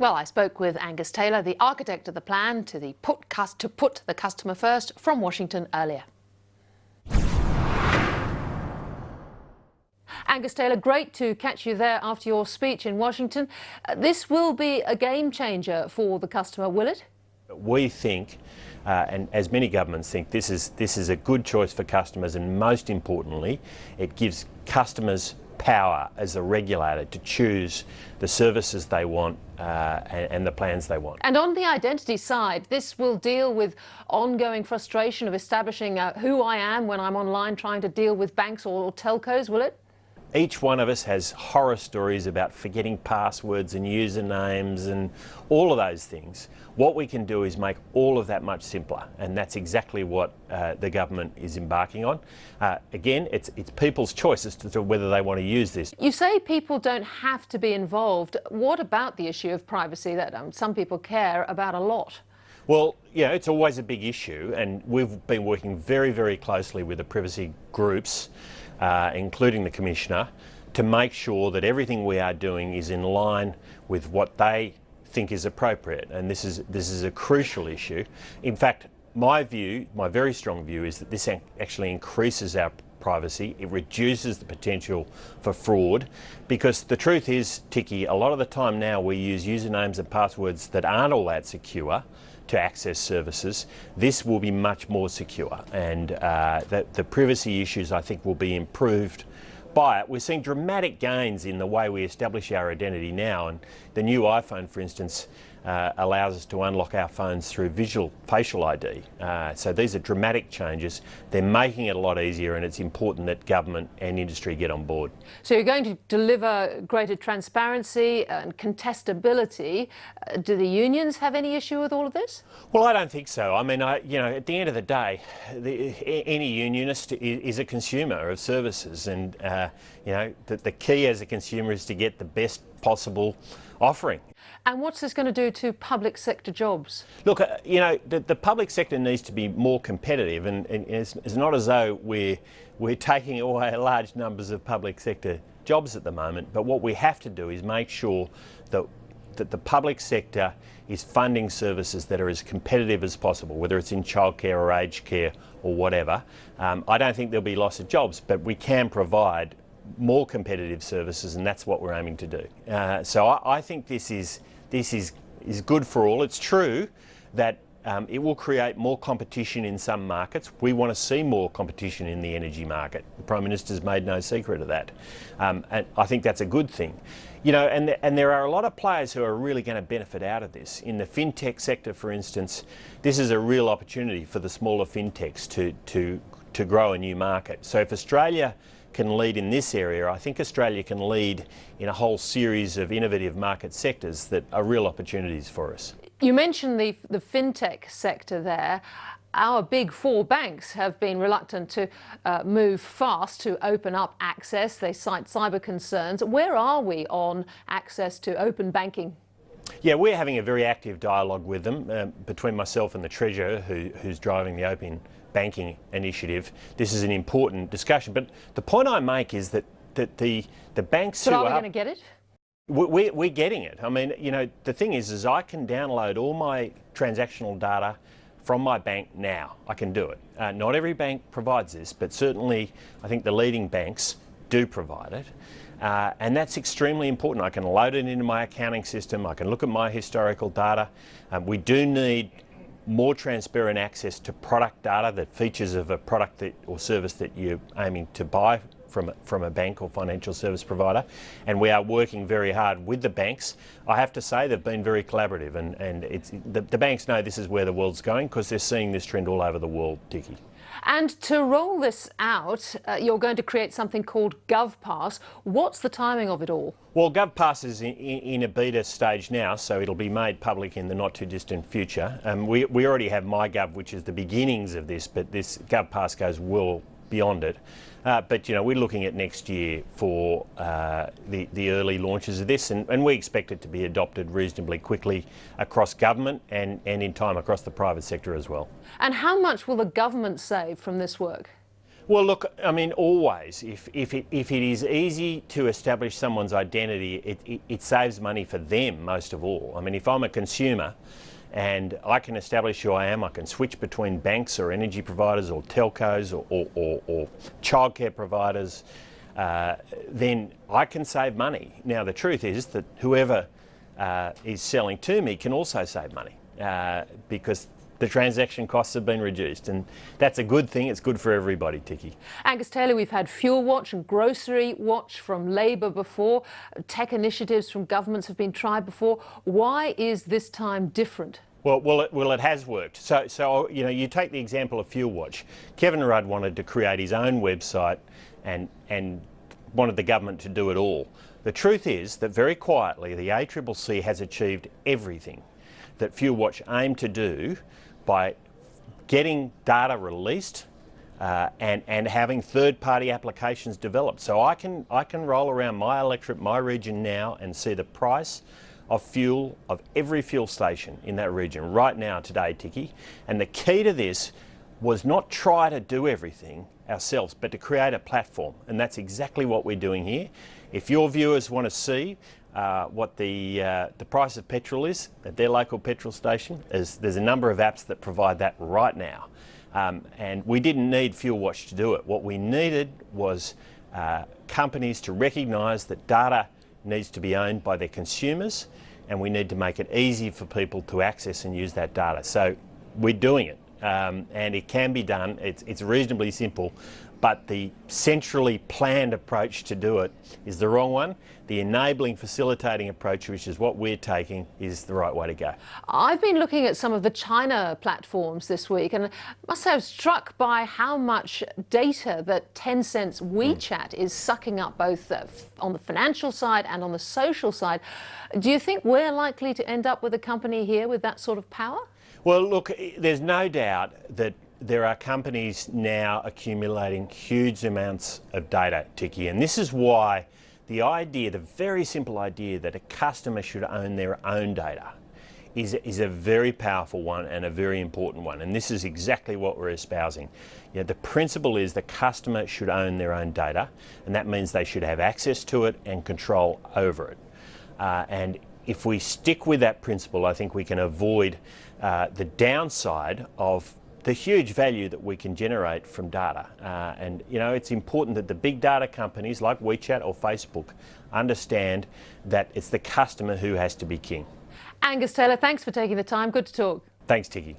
Well, I spoke with Angus Taylor, the architect of the plan to put the customer first, from Washington earlier. Angus Taylor, great to catch you there after your speech in Washington. This will be a game changer for the customer, will it? We think, and as many governments think, this is a good choice for customers, and most importantly, it gives customers power as a regulator to choose the services they want and the plans they want. And on the identity side, this will deal with ongoing frustration of establishing who I am when I'm online trying to deal with banks or telcos, will it? Each one of us has horror stories about forgetting passwords and usernames and all of those things. What we can do is make all of that much simpler, and that's exactly what the government is embarking on. Again, it's people's choice as to whether they want to use this. You say people don't have to be involved. What about the issue of privacy that some people care about a lot? Well, yeah, it's always a big issue, and we've been working very, very closely with the privacy groups, including the Commissioner, to make sure that everything we are doing is in line with what they think is appropriate. And this is a crucial issue. In fact, my very strong view, is that this actually increases our privacy. It reduces the potential for fraud, because the truth is, Ticky, a lot of the time now we use usernames and passwords that aren't all that secure to access services. This will be much more secure, and the privacy issues, I think, will be improved by it. We're seeing dramatic gains in the way we establish our identity now, and the new iPhone, for instance, allows us to unlock our phones through facial ID. So these are dramatic changes. They're making it a lot easier, and it's important that government and industry get on board. So you're going to deliver greater transparency and contestability. Do the unions have any issue with all of this? Well, I don't think so. I mean, you know, at the end of the day, any unionist is a consumer of services, and you know, the key as a consumer is to get the best possible offering. And what's this going to do to public sector jobs? Look, you know, the public sector needs to be more competitive, and it's not as though we're taking away large numbers of public sector jobs at the moment. But what we have to do is make sure that the public sector is funding services that are as competitive as possible, whether it's in childcare or aged care or whatever. I don't think there'll be loss of jobs, but we can provide more competitive services, and that's what we're aiming to do. So I think this is good for all. It's true that it will create more competition in some markets. We want to see more competition in the energy market. The Prime Minister's made no secret of that. And I think that's a good thing. You know, and there are a lot of players who are really going to benefit out of this. In the fintech sector, for instance, this is a real opportunity for the smaller fintechs to grow a new market. So if Australia can lead in this area, I think Australia can lead in a whole series of innovative market sectors that are real opportunities for us. You mentioned the fintech sector there. Our big four banks have been reluctant to move fast to open up access. They cite cyber concerns. Where are we on access to open banking? Yeah, we're having a very active dialogue with them, between myself and the Treasurer, who's driving the Open Banking initiative. This is an important discussion, but the point I make is that the banks but are we going to get it? We're getting it. I mean, you know, the thing is I can download all my transactional data from my bank now. I can do it. Not every bank provides this, but certainly I think the leading banks do provide it. And that's extremely important. I can load it into my accounting system. I can look at my historical data. We do need more transparent access to product data, the features of a product or service that you're aiming to buy from a bank or financial service provider, and we are working very hard with the banks. I have to say they've been very collaborative, and the banks know this is where the world's going, because they're seeing this trend all over the world, Dickie. And to roll this out, you're going to create something called GovPass. What's the timing of it all? Well, GovPass is in a beta stage now, so it'll be made public in the not too distant future. We already have MyGov, which is the beginnings of this, but this GovPass goes well beyond it. But you know, we're looking at next year for the early launches of this, and we expect it to be adopted reasonably quickly across government and in time across the private sector as well. And how much will the government save from this work? Well, look, I mean, always, if it is easy to establish someone's identity, it saves money for them most of all. I mean, if I'm a consumer and I can establish who I am, I can switch between banks or energy providers or telcos or childcare providers, then I can save money. Now, the truth is that whoever is selling to me can also save money because the transaction costs have been reduced, and that's a good thing. It's good for everybody, Tiki. Angus Taylor, we've had Fuel Watch and Grocery Watch from Labor before. Tech initiatives from governments have been tried before. Why is this time different? Well, it has worked. So you know, you take the example of Fuel Watch. Kevin Rudd wanted to create his own website and wanted the government to do it all. The truth is that very quietly the ACCC has achieved everything that Fuel Watch aimed to do by getting data released and having third-party applications developed. So I can roll around my electorate, my region now, and see the price of fuel of every fuel station in that region right now today, Tiki. And the key to this was not try to do everything ourselves, but to create a platform, and that's exactly what we're doing here. If your viewers want to see what the price of petrol is at their local petrol station, there's a number of apps that provide that right now. And we didn't need Fuel Watch to do it. What we needed was companies to recognise that data needs to be owned by their consumers, and we need to make it easy for people to access and use that data. So we're doing it, and it can be done. It's reasonably simple, but the centrally planned approach to do it is the wrong one. The enabling, facilitating approach, which is what we're taking, is the right way to go. I've been looking at some of the China platforms this week, and I must say I was struck by how much data that Tencent's WeChat is sucking up, both on the financial side and on the social side. Do you think we're likely to end up with a company here with that sort of power? Well, look, there's no doubt that there are companies now accumulating huge amounts of data, Tiki, and this is why the idea, the very simple idea that a customer should own their own data is a very powerful one and a very important one, and this is exactly what we're espousing. You know, the principle is the customer should own their own data, and that means they should have access to it and control over it. And if we stick with that principle, I think we can avoid the downside of the huge value that we can generate from data. And you know, it's important that the big data companies like WeChat or Facebook understand that it's the customer who has to be king. Angus Taylor, thanks for taking the time. Good to talk. Thanks, Tiki.